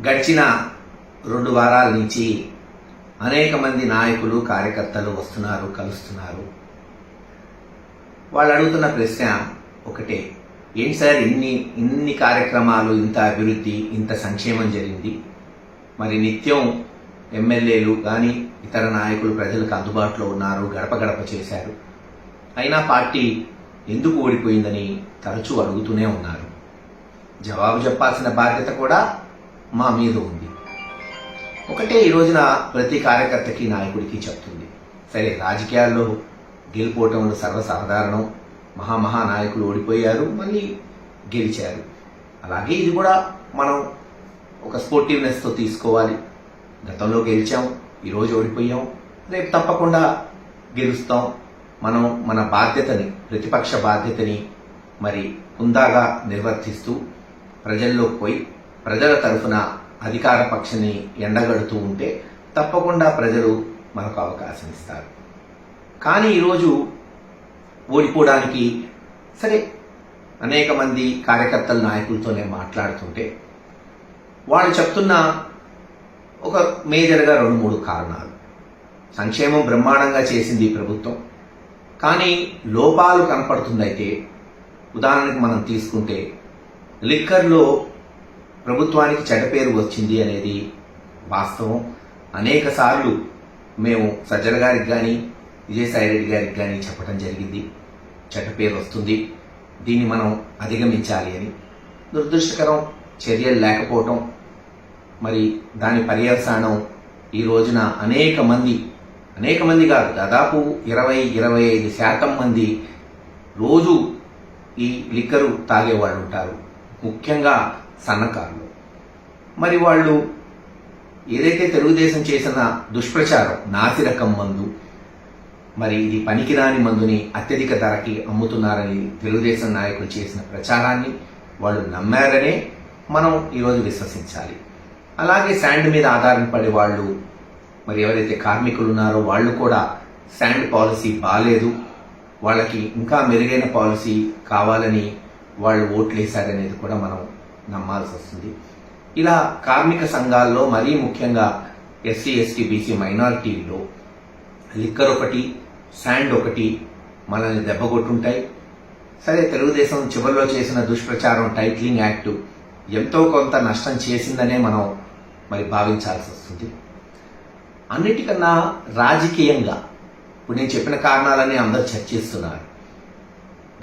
గడిచిన 2 వారాల నుంచి అనేక మంది నాయకులు కార్యకర్తలు వస్తున్నారు, కలుస్తున్నారు. వాళ్ళు అడుగుతున్న ప్రశ్న ఒకటే, ఏంటి సార్ ఇన్ని కార్యక్రమాలు, ఇంత అభివృద్ధి, ఇంత సంక్షేమం జరిగింది, మరి నిత్యం ఎమ్మెల్యేలు కానీ ఇతర నాయకులు ప్రజలకు అందుబాటులో ఉన్నారు, గడప గడప చేశారు, అయినా పార్టీ ఎందుకు ఓడిపోయిందని తరచూ అడుగుతూనే ఉన్నారు. జవాబు చెప్పాల్సిన బాధ్యత కూడా మా మీద ఉంది. ఒకటే ఈ రోజున ప్రతి కార్యకర్తకి, నాయకుడికి చెప్తుంది, సరే రాజకీయాల్లో గెలిపోవటంలో సర్వసాధారణం, మహా నాయకులు ఓడిపోయారు, మళ్ళీ గెలిచారు. అలాగే ఇది కూడా మనం ఒక స్పోర్టివ్నెస్తో తీసుకోవాలి. గతంలో గెలిచాం, ఈరోజు ఓడిపోయాం, రేపు తప్పకుండా గెలుస్తాం. మనం మన బాధ్యతని, ప్రతిపక్ష బాధ్యతని మరి హుందాగా నిర్వర్తిస్తూ ప్రజల్లోకి పోయి ప్రజల తరఫున అధికార పక్షాన్ని ఎండగడుతూ ఉంటే తప్పకుండా ప్రజలు మనకు అవకాశం ఇస్తారు. కానీ ఈరోజు ఓడిపోవడానికి సరే అనేక మంది కార్యకర్తల నాయకులతోనే మాట్లాడుతుంటే వాళ్ళు చెప్తున్న ఒక మేజర్గా 2-3 కారణాలు. సంక్షేమం బ్రహ్మాండంగా చేసింది ఈ ప్రభుత్వం, కానీ లోపాలు కనపడుతుందైతే ఉదాహరణకు మనం తీసుకుంటే లిక్కర్లో ప్రభుత్వానికి చెడ్డ పేరు వచ్చింది అనేది వాస్తవం. అనేక సార్లు మేము సజ్జల గారికి కానీ విజయసాయిరెడ్డి గారికి కానీ చెప్పడం జరిగింది, చెడ్డ పేరు వస్తుంది, దీన్ని మనం అధిగమించాలి అని. దురదృష్టకరం, చర్యలు లేకపోవటం, మరి దాని పర్యవసానం ఈ రోజున అనేక మంది కాదు, దాదాపు 20-25% మంది రోజు ఈ లిక్కరు తాగేవాళ్ళు ఉంటారు, ముఖ్యంగా సన్నకారులు. మరి వాళ్ళు ఏదైతే తెలుగుదేశం చేసిన దుష్ప్రచారం, నాసిరకం మందు, మరి ఇది పనికిరాని మందుని అత్యధిక ధరకి అమ్ముతున్నారని తెలుగుదేశం నాయకులు చేసిన ప్రచారాన్ని వాళ్ళు నమ్మారనే మనం ఈరోజు విశ్వసించాలి. అలాగే శాండ్ మీద ఆధారపడే వాళ్ళు, మరి ఎవరైతే కార్మికులు ఉన్నారో వాళ్ళు కూడా శాండ్ పాలసీ బాలేదు, వాళ్ళకి ఇంకా మెరుగైన పాలసీ కావాలని వాళ్ళు ఓట్లు వేశారనేది కూడా మనం నమ్మాల్సి వస్తుంది. ఇలా కార్మిక సంఘాల్లో మరీ ముఖ్యంగా ఎస్సీ, ఎస్టీ, బీసీ మైనారిటీల్లో లిక్కర్ ఒకటి, శాండ్ ఒకటి మనల్ని దెబ్బకొట్టుంటాయి. సరే తెలుగుదేశం చివరిలో చేసిన దుష్ప్రచారం టైటిలింగ్ యాక్ట్ ఎంతో కొంత నష్టం చేసిందనే మనం మరి భావించాల్సి వస్తుంది. అన్నిటికన్నా రాజకీయంగా ఇప్పుడు నేను చెప్పిన కారణాలన్నీ అందరూ చర్చిస్తున్నారు,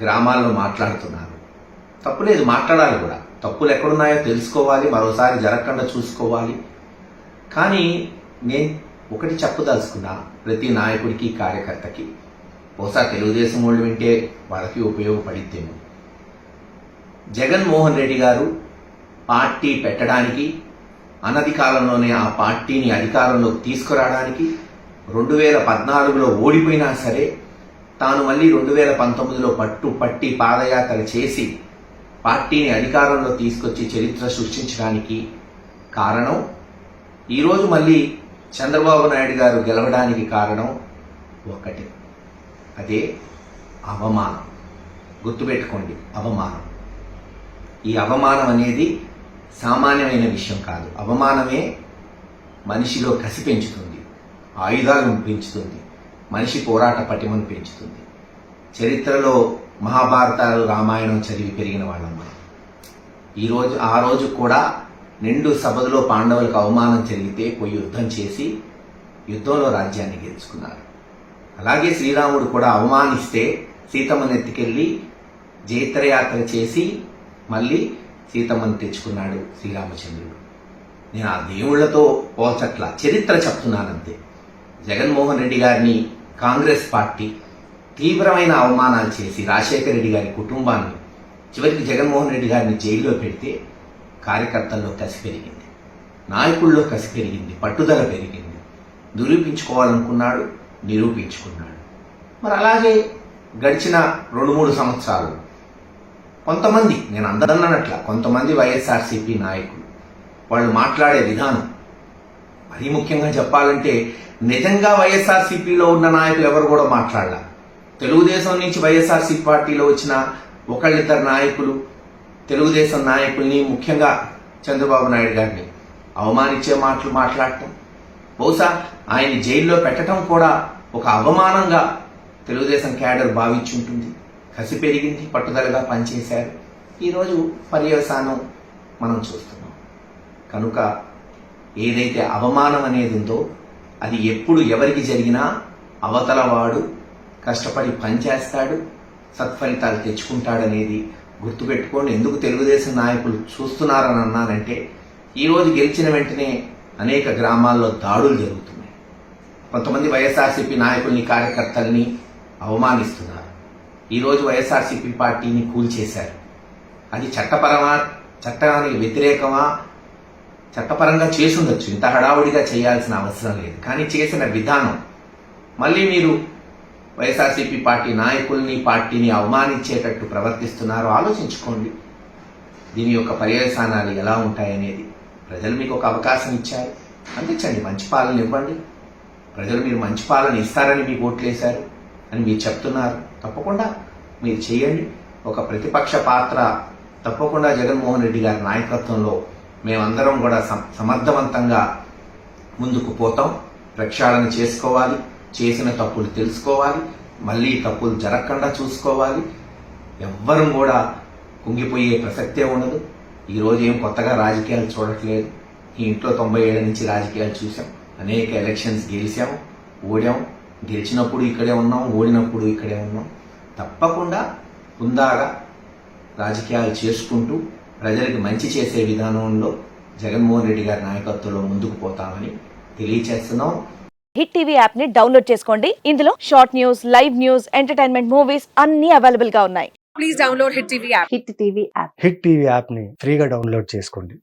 గ్రామాల్లో మాట్లాడుతున్నారు. తప్పులేదు, మాట్లాడాలి కూడా. తప్పులు ఎక్కడున్నాయో తెలుసుకోవాలి, మరోసారి జరగకుండా చూసుకోవాలి. కానీ నేను ఒకటి చెప్పదలుచుకున్నా, ప్రతి నాయకుడికి, కార్యకర్తకి, బహుశా తెలుగుదేశం వాళ్ళు వింటే వాళ్ళకి ఉపయోగపడిద్దేమో. జగన్మోహన్ రెడ్డి గారు పార్టీ పెట్టడానికి, అనతి కాలంలోనే ఆ పార్టీని అధికారంలోకి తీసుకురావడానికి 2014లో ఓడిపోయినా సరే తాను మళ్ళీ 2019లో పట్టి పాదయాత్ర చేసి పార్టీని అధికారంలో తీసుకొచ్చి చరిత్ర సృష్టించడానికి కారణం, ఈరోజు మళ్ళీ చంద్రబాబు నాయుడు గారు గెలవడానికి కారణం ఒక్కటే, అదే అవమానం. గుర్తుపెట్టుకోండి, అవమానం. ఈ అవమానం అనేది సామాన్యమైన విషయం కాదు. అవమానమే మనిషిలో కసి పెంచుతుంది, ఆయుధాలను పెంచుతుంది, మనిషి పోరాట పటిమను పెంచుతుంది. చరిత్రలో మహాభారతాలు, రామాయణం చదివి పెరిగిన వాళ్ళం మనం. ఆ రోజు కూడా నిండు సభలో పాండవులకు అవమానం జరిగితే పోయి యుద్ధం చేసి యుద్ధంలో రాజ్యాన్ని గెలుచుకున్నారు. అలాగే శ్రీరాముడు కూడా అవమానిస్తే సీతమ్మను ఎత్తుకెళ్ళి జైత్రయాత్ర చేసి మళ్ళీ సీతమ్మను తెచ్చుకున్నాడు శ్రీరామచంద్రుడు. నేను ఆ దేవుళ్లతో పోల్చట్లా, చరిత్ర చెప్తున్నానంతే. జగన్మోహన్ రెడ్డి గారిని కాంగ్రెస్ పార్టీ తీవ్రమైన అవమానాలు చేసి రాజశేఖర రెడ్డి గారి కుటుంబాన్ని, చివరికి జగన్మోహన్ రెడ్డి గారిని జైల్లో పెడితే కార్యకర్తల్లో కసి పెరిగింది, నాయకుల్లో కసి పెరిగింది, పట్టుదల పెరిగింది. నిరూపించుకోవాలనుకున్నాడు, నిరూపించుకున్నాడు. మరి అలాగే గడిచిన 2-3 సంవత్సరాలు కొంతమంది, నేను అందరన్నట్ల కొంతమంది వైఎస్ఆర్సీపీ నాయకులు వాళ్ళు మాట్లాడే విధానం, మరీ ముఖ్యంగా చెప్పాలంటే నిజంగా వైఎస్ఆర్సీపీలో ఉన్న నాయకులు ఎవరు కూడా మాట్లాడాల. తెలుగుదేశం నుంచి వైఎస్ఆర్సీపీ పార్టీలో వచ్చిన ఒకళ్ళిద్దరు నాయకులు తెలుగుదేశం నాయకుల్ని, ముఖ్యంగా చంద్రబాబు నాయుడు గారిని అవమానించే మాటలు మాట్లాడటం, బహుశా ఆయన జైల్లో పెట్టడం కూడా ఒక అవమానంగా తెలుగుదేశం క్యాడర్ భావించుంటుంది. కసి పెరిగింది, పట్టుదలగా పనిచేశారు. ఈరోజు పర్యవసానం మనం చూస్తున్నాం. కనుక ఏదైతే అవమానం అనేది ఉందో అది ఎప్పుడు ఎవరికి జరిగినా అవతల వాడు కష్టపడి పనిచేస్తాడు, సత్ఫలితాలు తెచ్చుకుంటాడనేది గుర్తుపెట్టుకోండి. ఎందుకు తెలుగుదేశం నాయకులు చూస్తున్నారని అన్నానంటే, ఈరోజు గెలిచిన వెంటనే అనేక గ్రామాల్లో దాడులు జరుగుతున్నాయి. కొంతమంది వైఎస్ఆర్సీపీ నాయకుల్ని, కార్యకర్తల్ని అవమానిస్తున్నారు. ఈరోజు వైఎస్ఆర్సీపీ పార్టీని కూల్చేశారు. అది చట్టానికి వ్యతిరేకమా? చట్టపరంగా చేసుండొచ్చు, ఇంత హడావుడిగా చేయాల్సిన అవసరం లేదు. కానీ చేసిన విధానం, మళ్ళీ మీరు వైఎస్ఆర్సీపీ పార్టీ నాయకుల్ని, పార్టీని అవమానించేటట్టు ప్రవర్తిస్తున్నారు. ఆలోచించుకోండి, దీని యొక్క పర్యవసానాలు ఎలా ఉంటాయనేది. ప్రజలు మీకు ఒక అవకాశం ఇచ్చారు, అందించండి, మంచి పాలన ఇవ్వండి. ప్రజలు మీరు మంచి పాలన ఇస్తారని మీకు ఓట్లేశారు అని మీరు చెప్తున్నారు. తప్పకుండా మీరు చేయండి. ఒక ప్రతిపక్ష పాత్ర తప్పకుండా జగన్మోహన్ రెడ్డి గారి నాయకత్వంలో మేమందరం కూడా సమర్థవంతంగా ముందుకు పోతాం. ప్రక్షాళన చేసుకోవాలి, చేసిన తప్పులు తెలుసుకోవాలి, మళ్ళీ తప్పులు జరగకుండా చూసుకోవాలి. ఎవ్వరం కూడా కుంగిపోయే ప్రసక్తే ఉండదు. ఈరోజు ఏం కొత్తగా రాజకీయాలు చూడట్లేదు. ఈ ఇంట్లో 90 ఏళ్ల నుంచి రాజకీయాలు చూసాం. అనేక ఎలక్షన్స్ గెలిచాం, ఓడాం. గెలిచినప్పుడు ఇక్కడే ఉన్నాం, ఓడినప్పుడు ఇక్కడే ఉన్నాం. తప్పకుండా హుందాగా రాజకీయాలు చేసుకుంటూ ప్రజలకు మంచి చేసే విధానంలో జగన్మోహన్ రెడ్డి గారి నాయకత్వంలో ముందుకు పోతామని తెలియచేస్తున్నాం. హిట్ టీవీ యాప్ ని డౌన్లోడ్ చేసుకోండి. ఇందులో short news, live news, entertainment movies అన్ని అవైలబుల్ గా ఉన్నాయి. Please download hit TV app. Hit TV యాప్ని ఫ్రీగా డౌన్లోడ్ చేసుకోండి.